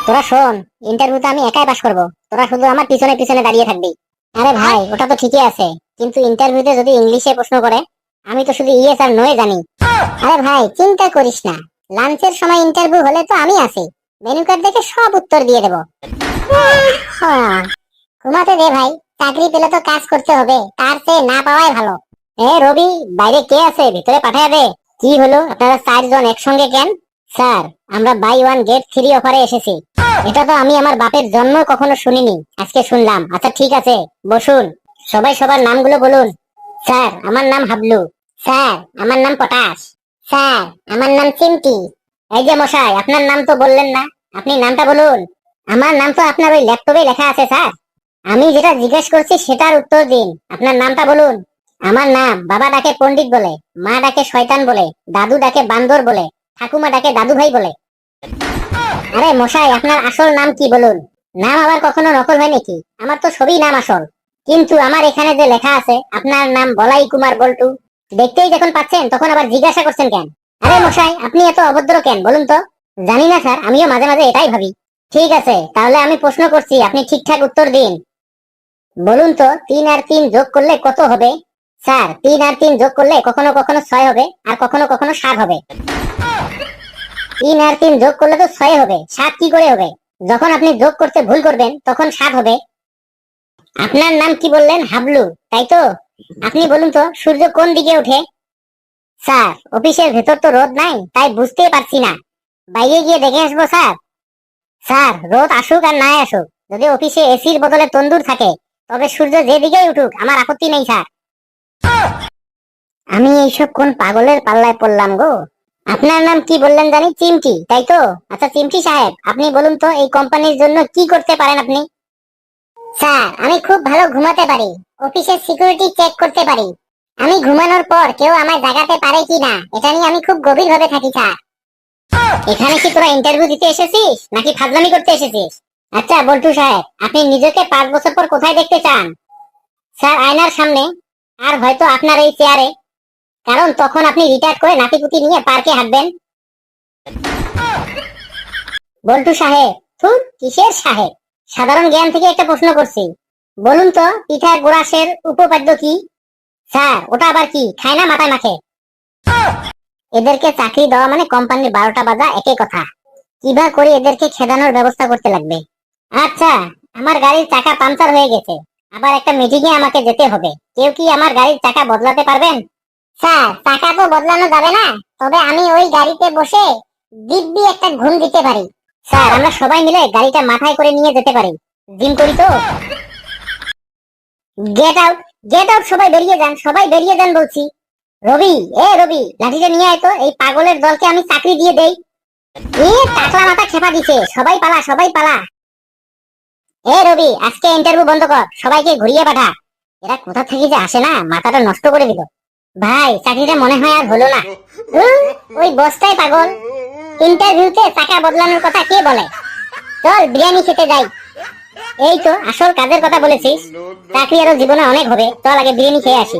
তোরা শোন, ইন্টারভিউতে আমি একাই পাস করব, তোরা শুধু আমার পিছনে পিছনে দাঁড়িয়ে থাকবি। আরে ভাই, ওটা তো ঠিকই আছে, কিন্তু ইন্টারভিউতে যদি ইংলিশে প্রশ্ন করে, আমি তো শুধু ইয়েস আর নোয়ে জানি। আরে ভাই, চিন্তা করিস না, লাঞ্চের সময় ইন্টারভিউ হলে তো আমি আছি, মেনু কার্ড দেখে সব উত্তর দিয়ে দেবো। হ্যাঁ, ঘুমাতে দে ভাই, চাকরি পেলে তো কাজ করতে হবে, তার চেয়ে না পাওয়াই ভালো। এ রবি, বাইরে কে আছে, ভিতরে পাঠায় দে। কি হলো, আপনারা 4 জন একসঙ্গে কেন? স্যার, আমরা বাই ওয়ান গেট থ্রি অফারে এসেছি। এটা তো আমি আমার বাপের জন্ম কখনো শুনিনি, আজকে শুনলাম। আচ্ছা ঠিক আছে, বসুন। সবাই সবার নামগুলো বলুন। স্যার, আমার নাম হাবলু। স্যার, আমার নাম পটাশ। স্যার, আমার নাম চিমটি। এই যে মশাই, আপনার নাম তো বললেন না, আপনি নামটা বলুন। আমার নাম তো আপনার ওই ল্যাপটপে লেখা আছে স্যার। আমি যেটা জিজ্ঞেস করছি সেটার উত্তর দিন, আপনার নামটা বলুন। আমার নাম, বাবা ডাকে পণ্ডিত বলে, মা ডাকে শয়তান বলে, দাদু ডাকে বান্দর বলে, ঠাকুমা ডাকে দাদু ভাই বলে। আরে মশাই, আপনার আসল নাম কি বলুন। নাম আবার কখনো নকল হয় নাকি? আমার তো সবই নাম আসল, কিন্তু আমার এখানে যে লেখা আছে আপনার নাম বলাই কুমার বল্টু, দেখতেই যখন পাচ্ছেন তখন আবার জিজ্ঞাসা করছেন কেন? আরে মশাই, আপনি এত অভদ্র কেন বলুন তো? জানি না স্যার, আমিও মাঝে মাঝে এটাই ভাবি। ঠিক আছে, তাহলে আমি প্রশ্ন করছি, আপনি ঠিকঠাক উত্তর দিন। বলুন তো, 3 আর 3 যোগ করলে কত হবে? স্যার, 3 আর 3 যোগ করলে কখনো কখনো 6 হবে, আর কখনো কখনো 7 হবে। 3 আর 3 যোগ করলে তো 6 হবে, 7 কি করে হবে? যখন আপনি যোগ করতে ভুল করবেন তখন 7 হবে। আপনার নাম কি বললেন? হাবলু, তাই তো? আপনি বলুন তো, সূর্য কোন দিকে ওঠে? স্যার, অফিসের ভেতর তো রোদ নাই, তাই বুঝতেই পারছি না, বাইরে গিয়ে দেখে আসবো স্যার। স্যার, রোদ আসুক আর নাই আসুক, যদি অফিসে এসির বদলে তন্দুর থাকে, তবে সূর্য যেদিকেই উঠুক আমার আপত্তি নেই স্যার। আমি এইসব কোন পাগলের পাল্লায় পড়লাম গো। আপনার নাম কি বললেন জানি? চিমটি, তাই তো? আচ্ছা চিমটি সাহেব, আপনি বলুন তো, এই কোম্পানির জন্য কি করতে পারেন আপনি? স্যার, আমি খুব ভালো ঘুমাতে পারি, অফিসের সিকিউরিটি চেক করতে পারি, আমি ঘুমানোর পর কেউ আমায় জাগাতে পারে কিনা এটা নিয়ে আমি খুব গভীর ভাবে থাকি স্যার। এখানে কি তোরা ইন্টারভিউ দিতে এসেছিস নাকি ফাজলামি করতে এসেছিস? আচ্ছা বল্টু সাহেব, আপনি নিজেকে 5 বছর পর কোথায় দেখতে চান? স্যার, আয়নার সামনে, আর হয়তো আপনার এই চেয়ারে, কারণ তখন আপনি রিটায়ার করে নাতিপুতি নিয়ে পার্কে হাঁটবেন। বল্টু সাহেব, থুর, কিসের সাহেব? সাধারণ জ্ঞান থেকে একটা প্রশ্ন করছি, বলুন তো, পিথাগোরাসের উপপাদ্য কি? স্যার, ওটা আবার কি, খায় না মাথায় মাখে? এদেরকে চাকরি দেওয়া মানে কোম্পানির 12টা বাজা, একই কথা। কিভাবে করে এদেরকে খেদানোর ব্যবস্থা করতে লাগবে। আচ্ছা, আমার গাড়ির চাকা পাংচার হয়ে গেছে, আবার একটা মিটিং এ আমাকে যেতে হবে, কেউ কি আমার গাড়ির চাকা বদলাতে পারবেন? স্যার, চাকা তো বদলানো যাবে না, তবে আমি ওই গাড়িতে বসে দিব্যি একটা ঘুম দিতে পারি। স্যার, আমরা সবাই মিলে গাড়িটা মাথায় করে নিয়ে যেতে পারি, জিম করি তো। গেট আউট, গেট আউট, সবাই বেরিয়ে যান, সবাই বেরিয়ে যান বলছি। রবি, এ রবি, লাঠিটা নিয়ে আয় তো, এই পাগলের দলকে আমি চাকরি দিয়ে দেই। এ টাকলা মাথা খেপা দিছে, সবাই পালা, সবাই পালা। এ রবি, আজকে ইন্টারভিউ বন্ধ কর, সবাইকে ঘুরিয়ে পাঠা। এরা কোথা থেকে যে আসে না, মাথাটা নষ্ট করে দিল। ভাই, চাকরিটা মনে হয় আর হলো না। ওই বসটাই পাগল, ইন্টারভিউতে চাকা বদলানোর কথা কে বলে? চল বিরিয়ানি খেতে যাই। এই তো আসল কাজের কথা বলেছিস, চাকরি আরো জীবনে অনেক হবে, চল আগে বিরিয়ানি খেয়ে আসি।